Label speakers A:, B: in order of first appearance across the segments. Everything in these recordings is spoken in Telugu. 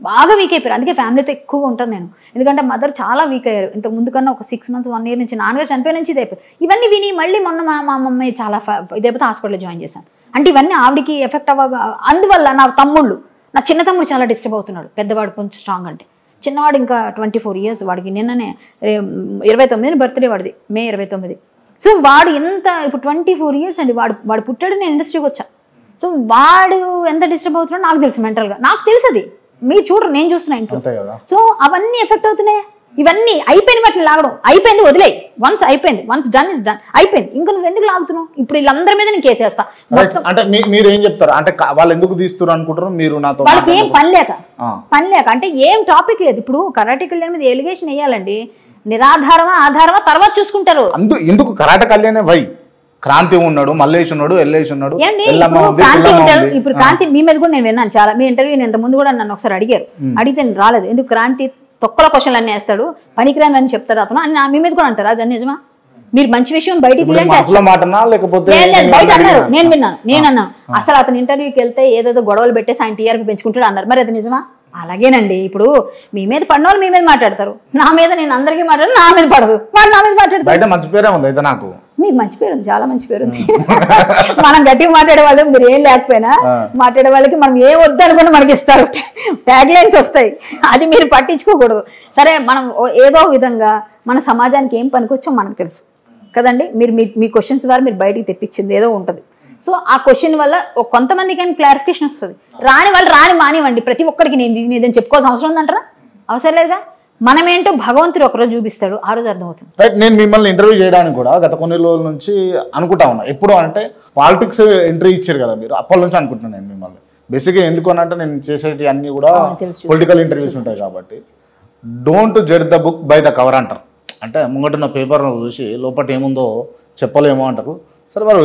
A: బాగా వీక్ అయిపోయారు. అందుకే ఫ్యామిలీతో ఎక్కువగా ఉంటాను నేను. ఎందుకంటే మదర్ చాలా వీక్ అయ్యారు. ఇంతకు ముందు కన్నా ఒక 6 months 1 year నుంచి నాన్నగారు చనిపోయిన నుంచి ఇదైపోయి ఇవన్నీ విని మళ్ళీ మొన్న మా మమ్మీ చాలా ఇదైపోతే హాస్పిటల్లో జాయిన్ చేశాను. అంటే ఇవన్నీ ఆవిడికి ఎఫెక్ట్ అందువల్ల నా తమ్ముళ్ళు, నా చిన్న తమ్ముడు చాలా డిస్టర్బ్ అవుతున్నాడు. పెద్దవాడు కొంచెం స్ట్రాంగ్, అంటే చిన్నవాడు ఇంకా 24 years, వాడికి నిన్ననే 29 బర్త్డే వాడిది, May 29. సో వాడు ఎంత ఇప్పుడు 24 years అండి, వాడు పుట్టాడు, నేను ఇండస్ట్రీకి వచ్చా. సో వాడు ఎంత డిస్టర్బ్ అవుతున్నాడో నాకు తెలుసు, మెంటల్గా నాకు తెలుసు. అది మీరు చూడరు, నేను చూస్తున్నా ఇంట్లో. సో అవన్నీ ఎఫెక్ట్ అవుతున్నాయి. ఇవన్నీ అయిపోయిన వాటిని లాగడం, అయిపోయింది వదిలేయి, వన్స్ అయిపోయింది, వన్స్ డన్ ఇస్ డన్, అయిపోయింది, ఇంకా నువ్వు ఎందుకు లాగుతున్నావు? ఇప్పుడు వీళ్ళందరి మీద నేను కేసేస్తా.
B: అంటే మీరు ఏం చెప్తారు అంటే వాళ్ళు ఎందుకు తీస్తారు అనుకుంటారు మీరు? నాతో
A: వాళ్ళకి ఏం పని లేక అంటే ఏం టాపిక్ లేదు. ఇప్పుడు కరాటే కళ్యాణ్ మీద ఎలిగేషన్ వేయాలండి, నిరాధారమా ఆధారమా తర్వాత చూసుకుంటారు.
B: ఎందుకు కరాటే కళ్యాణ్ వై? క్రాంతి ఉన్నాడు, మల్లేష్ ఉన్నాడు, ఎల్లేష్ ఉన్నాడు,
A: ఇప్పుడు క్రాంతి మీ మీద కూడా నేను విన్నాను చాలా. మీ ఇంటర్వ్యూ ఇంత ముందు కూడా నన్ను ఒకసారి అడిగారు, అడిగితే నేను రాలేదు. ఎందుకు క్రాంతి తొక్కల క్వశ్చన్లు అన్నీ వేస్తాడు, పనికిరాని అని చెప్తాడు అతను అని మీ మీద కూడా అంటారు. అది నిజమా? మీరు మంచి విషయం బయటికి బయట అన్నారు, నేను విన్నాను, నేను అన్నాను. అసలు అతను ఇంటర్వ్యూకి వెళ్తే ఏదేదో గొడవలు పెట్టేసి ఆయన టీఆర్పీ పెంచుకుంటాడు అన్నారు. మరి అది నిజమా? అలాగేనండి, ఇప్పుడు మీ మీద పడిన వాళ్ళు మీ మీద మాట్లాడతారు, నా మీద నేను అందరికీ మాట్లాడు, నా మీద పడదు, వాడు నా మీద మాట్లాడతారు.
B: మంచి పేరే ఉంది అయితే నాకు.
A: మీకు మంచి పేరు ఉంది, చాలా మంచి పేరు ఉంది. మనం గట్టిగా మాట్లాడే వాళ్ళు, మీరు ఏం లేకపోయినా మాట్లాడే వాళ్ళకి మనం ఏం వద్దు అనుకున్నా మనకి ఇస్తారు, ట్యాగ్ లైన్స్ వస్తాయి. అది మీరు పట్టించుకోకూడదు. సరే, మనం ఏదో విధంగా మన సమాజానికి ఏం పనికొచ్చో మనకు తెలుసు కదండి. మీరు మీ క్వశ్చన్స్ ద్వారా మీరు బయటికి తెప్పించింది ఏదో ఉంటుంది. సో ఆ క్వశ్చన్ వల్ల కొంతమందికి కానీ క్లారిఫికేషన్ వస్తుంది. రాని వాళ్ళు మానివ్వండి. ప్రతి ఒక్కరికి నేను చెప్పుకోవాల్సిన అవసరం ఉందంటారా? అవసరం లేదుగా. మనమేంటో భగవంతుడు ఒకరోజు చూపిస్తాడు, ఆ రోజు అర్థమవుతుంది.
B: రైట్. నేను మిమ్మల్ని ఇంటర్వ్యూ చేయడానికి కూడా గత కొన్ని రోజుల నుంచి అనుకుంటా ఉన్నా. ఎప్పుడు అంటే పాలిటిక్స్ ఎంట్రీ ఇచ్చారు కదా మీరు, అప్పటి నుంచి అనుకుంటున్నాను నేను మిమ్మల్ని. బేసిక్గా ఎందుకు అనంటే నేను చేసేటి అన్నీ కూడా పొలిటికల్ ఇంటర్వ్యూస్ ఉంటాయి కాబట్టి. Don't judge the book by the cover అంటారు. అంటే ముంగటున్న పేపర్ చూసి లోపల ఏముందో చెప్పలేమో అంటారు. సరే, మరి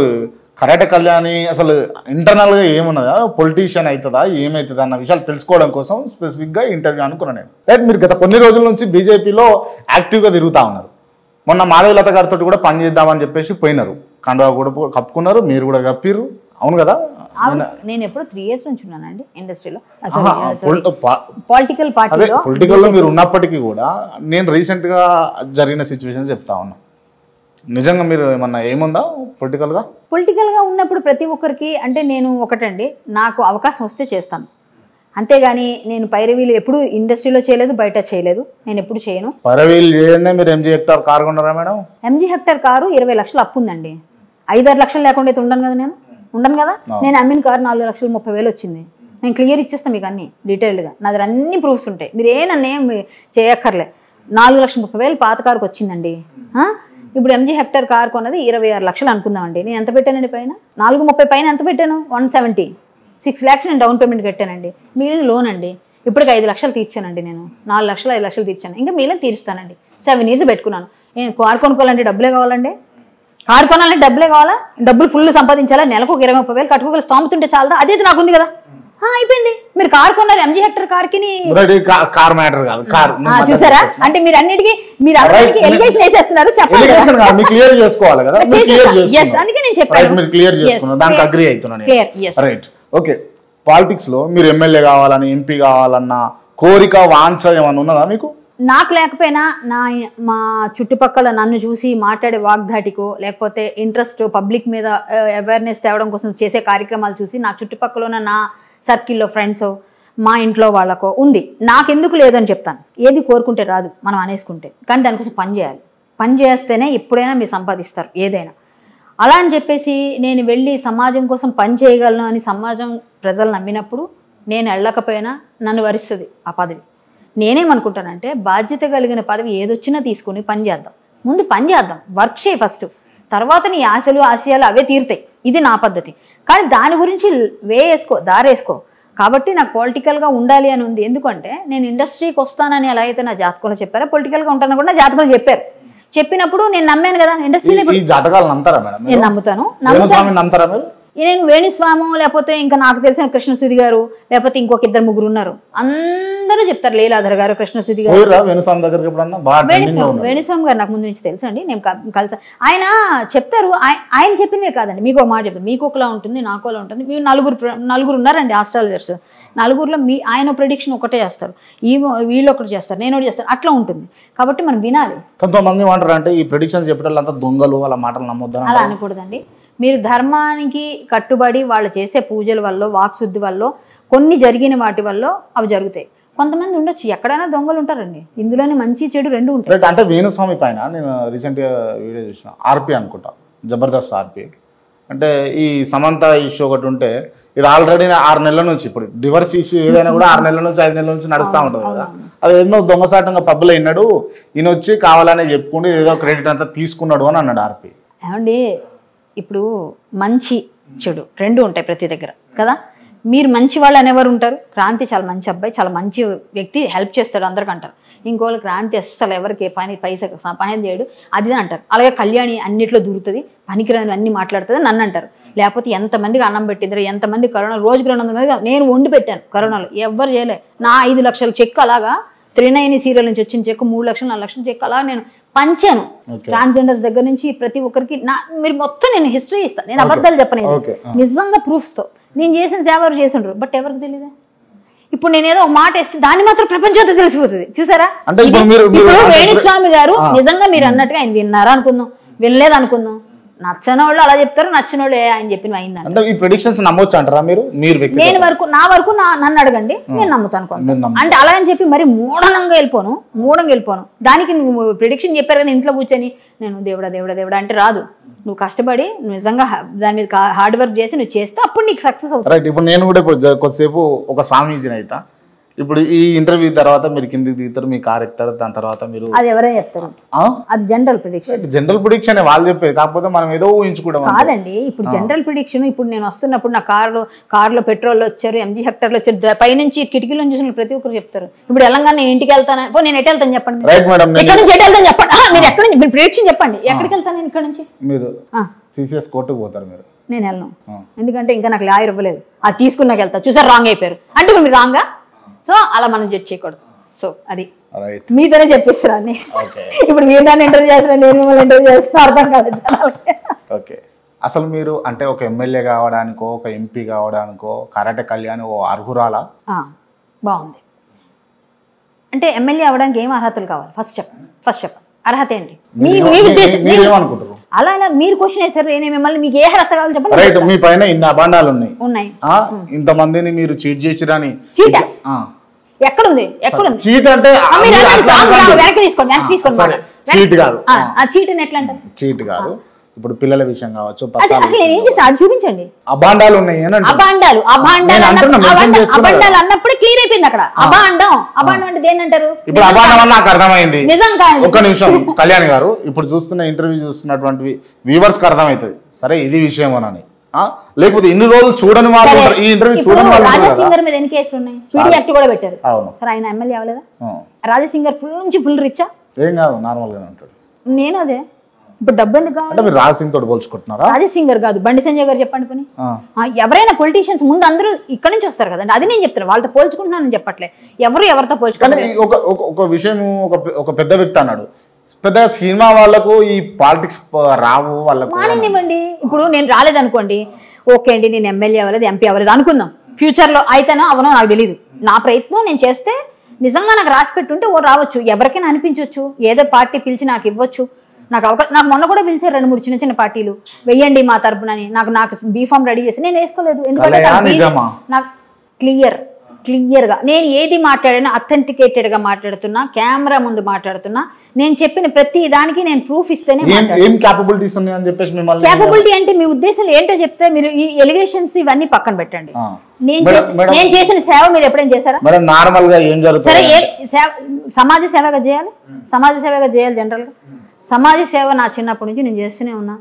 B: కరాటే కళ్యాణి అసలు ఇంటర్నల్గా ఏమున్నదా, పొలిటీషియన్ అవుతుందా, ఏమవుతుందా అన్న విషయాలు తెలుసుకోవడం కోసం స్పెసిఫిక్గా ఇంటర్వ్యూ అనుకున్నాను నేను. రైట్. మీరు గత కొన్ని రోజుల నుంచి బీజేపీలో యాక్టివ్గా తిరుగుతూ ఉన్నారు. మొన్న మాధవలత గారితో కూడా పని చేద్దామని చెప్పేసి పోయినారు, కండువా కూడా కప్పుకున్నారు, మీరు కూడా కప్పిర్రు, అవును కదా?
A: నేను ఎప్పుడు 3 years నుంచి ఉన్నానండి ఇండస్ట్రీలో. పొలిటికల్లో
B: మీరు ఉన్నప్పటికీ కూడా నేను రీసెంట్గా జరిగిన సిచ్యువేషన్ చెప్తా ఉన్నా. నిజంగా మీరు ఏమన్నా ఏముందా పొలిటికల్గా
A: ఉన్నప్పుడు ప్రతి ఒక్కరికి అంటే నేను ఒకటండి, నాకు అవకాశం వస్తే చేస్తాను, అంతేగాని నేను పైరవీలు ఎప్పుడు ఇండస్ట్రీలో చేయలేదు, బయట చేయలేదు, నేను ఎప్పుడు చేయను.
B: పైరవీలు చేయండి. మీరు MG హెక్టార్ కారు కొన్నారా మేడం?
A: MG హెక్టార్ కారు 20 లక్షలు అప్పు ఉందండి. 5-6 లక్షలు లేకుండా అయితే ఉండను కదా. నేను అమ్మిన కారు 4,30,000 వచ్చింది. నేను క్లియర్ ఇచ్చేస్తాను మీకు అన్ని డీటెయిల్డ్గా. నా దగ్గర అన్ని ప్రూఫ్స్ ఉంటాయి. మీరు ఏం చేయక్కర్లే. 4,30,000 పాత కారుకు వచ్చిందండి. ఇప్పుడు MG హెక్టార్ కార్ కొన్నది 26 లక్షలు అనుకుందామండి. నేను ఎంత పెట్టానండి పైన? 430 పైన ఎంత పెట్టాను? 170. 6 lakhs నేను డౌన్ పేమెంట్ కట్టానండి. మిగిలిన లోన్ అండి. ఇప్పటికి 5 లక్షలు తీర్చానండి. నేను 4 లక్షలు 5 లక్షలు తీర్చాను. ఇంకా మిగిలిన తీరుస్తానండి. 7 years పెట్టుకున్నాను. నేను కార్ కొనుక్కోవాలంటే డబ్బులే కావాలండి. కారు కొనాలంటే డబ్బులే కావాలా? డబ్బులు ఫుల్ సంపాదించాలా? నెలకు 20-30 కట్టుకోగల స్తోమత ఉంటే చాలదా? అదైతే నాకు ఉంది కదా, అయిపోయింది. మీరు కార్ కొన్నారు, MG హెక్టర్ కార్కి చూసారా? అంటే మీరు అన్నిటికీ ఎలిగేషన్ వేసేస్తున్నారు.
B: పాలిటిక్స్ లో మీరు ఎమ్మెల్యే కావాలని, ఎంపీ కావాలన్న కోరిక, వాంఛ ఏమన్నా ఉన్నదా మీకు?
A: నాకు లేకపోయినా మా చుట్టుపక్కల నన్ను చూసి మాట్లాడే వాగ్దాటికో, లేకపోతే ఇంట్రెస్ట్ పబ్లిక్ మీద అవేర్నెస్ తేవడం కోసం చేసే కార్యక్రమాలు చూసి నా చుట్టుపక్కల ఉన్న నా సర్కిల్లో ఫ్రెండ్స్, మా ఇంట్లో వాళ్ళకో ఉంది. నాకెందుకు లేదు అని చెప్తాను. ఏది కోరుకుంటే రాదు, మనం అనేసుకుంటే. కానీ దానికోసం పని చేయాలి. పని చేస్తేనే ఎప్పుడైనా మీరు సంపాదిస్తారు ఏదైనా. అలా అని చెప్పేసి నేను వెళ్ళి సమాజం కోసం పని చేయగలను అని సమాజం ప్రజలు నమ్మినప్పుడు నేను వెళ్ళకపోయినా నన్ను వరిస్తుంది ఆ పదవి. నేనేమనుకుంటానంటే బాధ్యత కలిగిన పదవి ఏదొచ్చినా తీసుకుని పని చేద్దాం. ముందు పని చేద్దాం, వర్క్ చేయి ఫస్ట్, తర్వాత నీ ఆశలు ఆశయాలు అవే తీరుతాయి. ఇది నా పద్ధతి. కానీ దాని గురించి దారేసుకో. కాబట్టి నాకు పొలిటికల్గా ఉండాలి అని ఉంది. ఎందుకంటే నేను ఇండస్ట్రీకి వస్తానని ఎలా అయితే నా జాతకంలో చెప్పారో, పొలిటికల్గా ఉంటానని కూడా నా జాతకంలో చెప్పారు. చెప్పినప్పుడు నేను నమ్మాను కదా. ఇండస్ట్రీలో నేను నమ్ముతాను. నేను వేణుస్వామి, లేకపోతే ఇంకా నాకు తెలిసిన కృష్ణసూరి గారు, లేకపోతే ఇంకొక 2-3 ఉన్నారు. అందరూ చెప్తారు, లీలాధర్ గారు, కృష్ణసుధి గారు,
B: వేణుస్వామి దగ్గరికి ఎప్పుడన్నా బాగా
A: వేణుస్వామి గారు నాకు ముందు నుంచి తెలుసు అండి, నేను కలిసా. ఆయన చెప్తారు, ఆయన చెప్పినవే కాదండి, మీకు ఒక మాట చెప్తారు, మీకు ఒకలా ఉంటుంది, నాకు ఒకలా ఉంటుంది. మీరు నలుగురు ఉన్నారండి ఆస్ట్రాలజర్స్, నలుగురిలో ఆయన ప్రిడిక్షన్ ఒకటే చేస్తారు, వీళ్ళు ఒకటి చేస్తారు, నేను ఒకటి చేస్తాను, అట్లా ఉంటుంది. కాబట్టి మనం వినాలి.
B: కొంతమంది ఏమంటారు అంటే ఈ ప్రిడిక్షన్స్ చెప్పేటంతా దొంగలు, వాళ్ళ మాటలు నమ్మొద్దు.
A: అలా అనకూడదండి. మీరు ధర్మానికి కట్టుబడి వాళ్ళు చేసే పూజల వల్ల, వాక్శుద్ధి వల్ల, కొన్ని జరిగిన వాటి వల్ల అవి జరుగుతాయి. కొంతమంది ఉండొచ్చు, ఎక్కడైనా దొంగలు ఉంటారండి, ఇందులోనే మంచి చెడు రెండు ఉంటాయి.
B: అంటే వేణుస్వామి పైన నేను రీసెంట్గా వీడియో చూసిన, ఆర్పి అనుకుంటా, జబర్దస్త్ ఆర్పి. అంటే ఈ సమంత ఇష్యూ ఒకటి ఉంటే ఇది ఆల్రెడీ 6 నెలల నుంచి, ఇప్పుడు డివర్స్ ఇష్యూ ఏదైనా కూడా 6 నెలల నుంచి 5 నెలల నుంచి నడుస్తూ ఉంటుంది కదా. అది ఎన్నో దొంగసాటంగా పబ్బులో విన్నాడు, ఈయన వచ్చి కావాలనే చెప్పుకుంటూ ఏదో క్రెడిట్ అంతా తీసుకున్నాడు అని అన్నాడు ఆర్పి.
A: ఏమండి, ఇప్పుడు మంచి చెడు రెండు ఉంటాయి ప్రతి దగ్గర కదా. మీరు మంచి వాళ్ళు అనేవారు ఉంటారు, క్రాంతి చాలా మంచి అబ్బాయి, చాలా మంచి వ్యక్తి, హెల్ప్ చేస్తాడు అందరికంటారు. ఇంకోళ్ళు క్రాంతి అస్సలు ఎవరికి పని చేయడు అది అంటారు. అలాగే కళ్యాణి అన్నిట్లో దూరుతుంది, పనికిరాని అన్ని మాట్లాడుతుంది నన్ను అంటారు. లేకపోతే ఎంతమందికి అన్నం పెట్టిందిరా, ఎంతమంది కరోనా రోజుకి 200 మందికి నేను వండి పెట్టాను కరోనాలో, ఎవ్వరు చేయలే. నా 5 లక్షల చెక్ అలాగా 39 సీరియల్ నుంచి వచ్చిన చెక్ 3 లక్షలు 4 లక్షల చెక్ అలా నేను పంచాను. ట్రాన్స్జెండర్స్ దగ్గర నుంచి ప్రతి ఒక్కరికి మీరు మొత్తం నేను హిస్టరీ ఇస్తాను, నేను అబద్ధాలు చెప్పలేదు, నిజంగా ప్రూఫ్స్తో నేను చేసిన సేవ ఎవరు చేసిండ్రు, బట్ ఎవరికి తెలియదు. ఇప్పుడు నేనేదో ఒక మాట వేస్తే దాన్ని మాత్రం ప్రపంచంతో తెలిసిపోతుంది. చూసారా, ఇప్పుడు వేణుస్వామి గారు నిజంగా మీరు అన్నట్టుగా ఆయన విన్నారా అనుకుందాం, వినలేదు అనుకుందాం, నచ్చని వాళ్ళు అలా చెప్తారు, నచ్చిన వాళ్ళు ఆయన చెప్పిన అయింది. నేను వరకు నా వరకు నన్ను అడగండి, నేను నమ్ముతాను. అంటే అలా అని చెప్పి మరి మూఢంగా వెళ్ళిపోను. దానికి నువ్వు ప్రిడిక్షన్ చెప్పారు కదా ఇంట్లో కూర్చొని నేను దేవుడా దేవుడా దేవుడా అంటే రాదు. నువ్వు కష్టపడి నువ్వు నిజంగా దాని మీద హార్డ్ వర్క్ చేసి నువ్వు చేస్తే అప్పుడు నీకు సక్సెస్ అవుతుంది.
B: రైట్. ఇప్పుడు నేను కూడా కొద్దిసేపు ఒక స్వామీజీని అయితే, ఇప్పుడు ఈ ఇంటర్వ్యూ తర్వాత మీరు కిందికి దిగుతారు, మీ కార్ ఎక్కుతారు, దాని తర్వాత మీరు
A: అది ఎవరైనా చెప్తారు, అది జనరల్
B: ప్రిడిక్షన్ వాళ్ళు చెప్పేది, కాకపోతే మనం ఏదో ఊహించుకోవడం
A: కాదండి. ఇప్పుడు జనరల్ ప్రిడిక్షన్, ఇప్పుడు నేను వస్తున్నప్పుడు నా కార్లో పెట్రోల్ వచ్చారు, MG హెక్టర్లు వచ్చారు, పైనుంచి కిటికీలో చూసిన ప్రతి ఒక్కరు చెప్తారు. ఇప్పుడు తెలంగాణ ఇంటికి వెళ్తాను, నేను ఎటు వెళ్తాను చెప్పండి, ఇక్కడ నుంచి ఎటు వెళ్తాను చెప్పండి, మీరు ఎక్కడ నుంచి మీరు ప్రిడిక్షన్ చెప్పండి, ఎక్కడికి వెళ్తాను నేను ఇక్కడ నుంచి.
B: మీరు CCS కోర్టుకు పోతారు, మీరు
A: నేను వెళ్ళను, ఎందుకంటే ఇంకా నాకు లాయర్ ఇవ్వలేదు, అది తీసుకున్నాక వెళ్తా. చూసారు రాంగ్ అయిపోయారు అంటే మీరు రాంగా, సో అలా మనం జడ్జ్ చేయకూడదు. సో అది మీతోనే చెప్పిస్తాను అన్ని. ఇప్పుడు మీరు దాన్ని ఇంటర్వ్యూ చేస్తున్నా, నేను మిమ్మల్ని ఇంటర్వ్యూ చేస్తున్నా, అర్థం కాదు.
B: ఓకే, అసలు మీరు అంటే ఒక ఎమ్మెల్యే కావడానికో, ఒక MP కావడానికో, కరాటే కళ్యాణి ఓ అర్హురాలా?
A: బాగుంది. అంటే ఎమ్మెల్యే అవ్వడానికి ఏం అర్హతలు కావాలి ఫస్ట్ చెప్పండి. అర్హత ఏంటి అలా అలా మీరు క్వశ్చన్ వేసారు, నేను మిమ్మల్ని మీకు ఏ అర్హత కావాలి చెప్పండి.
B: రైట్, మీ పైన ఇన్ని అభాండాలు ఉన్నాయి, ఇంతమందిని మీరు చీట్ చేసిరని.
A: ఎక్కడుంది
B: చీట్ అంటే
A: వెనక్కి తీసుకోండి
B: చీట్ కాదు,
A: చీట్ ఎట్లా అంటారు?
B: చీట్ కాదు, ఇప్పుడు పిల్లల విషయం కావచ్చు,
A: ఏం చేస్తా అది చూపించండి.
B: అభాండాలు ఉన్నాయి,
A: అభాండాలు అన్నప్పుడు క్లియర్ అయిపోయింది అక్కడ. అభాండం అంటే దేని అంటారు?
B: ఇప్పుడు అభాండం నాకు అర్థమైంది. నిజం కాదు, ఒక్క నిమిషం కళ్యాణ్ గారు, ఇప్పుడు చూస్తున్న ఇంటర్వ్యూ చూస్తున్నటువంటి వ్యూవర్స్ కి అర్థమవుతుంది, సరే ఇది విషయం అని. లేకపోతే ఇన్ని రోజులు చూడని వాళ్ళు, ఈ ఇంటర్వ్యూ చూడని వాళ్ళు.
A: రాజాసింగర్ మీద ఎన్ని కేసులు ఉన్నాయి, పీడీ యాక్ట్ కూడా పెట్టారు. సరే ఆయన ఎమ్మెల్యే అవ్వలేదా? రాజాసింగర్ ఫుల్ నుంచి ఫుల్ రిచ్చా?
B: ఏం కాదు, నార్మల్ గానే ఉంటాడు.
A: నేను అదే ఇప్పుడు డబ్బు ఎందుకు
B: అంటే మీరు రాజసింగ్ తోటి పోల్చుకుంటున్నారా?
A: రాజసింగర్ కాదు, బండి సంజయ్ గారు చెప్పండి పని. ఎవరైనా పొలిటీషియన్స్ ముందు అందరూ ఇక్కడ నుంచి వస్తారు కదండి, అది నేను చెప్తాను. వాళ్ళతో పోల్చుకుంటున్నాను చెప్పట్లే, ఎవరితో పోల్చుకుంటారు.
B: ఒక విషయం ఒక పెద్ద వ్యక్తి అన్నాడు, పెద్ద సినిమా వాళ్ళకు ఈ పాలిటిక్స్ రావు వాళ్ళకు
A: మానేనివ్వండి. ఇప్పుడు నేను రాలేదనుకోండి, ఓకే అండి నేను ఎమ్మెల్యే అవ్వలేదు, MP అవ్వలేదు అనుకుందాం, ఫ్యూచర్లో అయితేనో అవనో నాకు తెలియదు. నా ప్రయత్నం నేను చేస్తే నిజంగా నాకు రాసి పెట్టుంటే ఓ రావచ్చు, ఎవరికైనా అనిపించవచ్చు, ఏదో పార్టీ పిలిచి నాకు ఇవ్వచ్చు. నాకు మొన్న కూడా పిలిచారు 2-3 చిన్న పార్టీలు, వెయ్యండి మా తరపునని. నాకు B.Pharm రెడీ చేసి నేను వేసుకోలేదు, ఎందుకంటే నాకు క్లియర్గా నేను ఏది మాట్లాడినా అథెంటికేటెడ్గా మాట్లాడుతున్నా, కెమెరా ముందు మాట్లాడుతున్నా, నేను చెప్పిన ప్రతి దానికి నేను ప్రూఫ్ ఇస్తేనే. క్యాపబిలిటీ అంటే మీ ఉద్దేశం ఏంటో చెప్తే మీరు ఈ ఎలిగేషన్స్ ఇవన్నీ పక్కన పెట్టండి. నేను చేసిన సేవ మీరు ఎప్పుడైనా చేశారా? సరే, సమాజ సేవగా చేయాలి, జనరల్గా సమాజ సేవ నా చిన్నప్పటి నుంచి నేను చేస్తూనే ఉన్నా.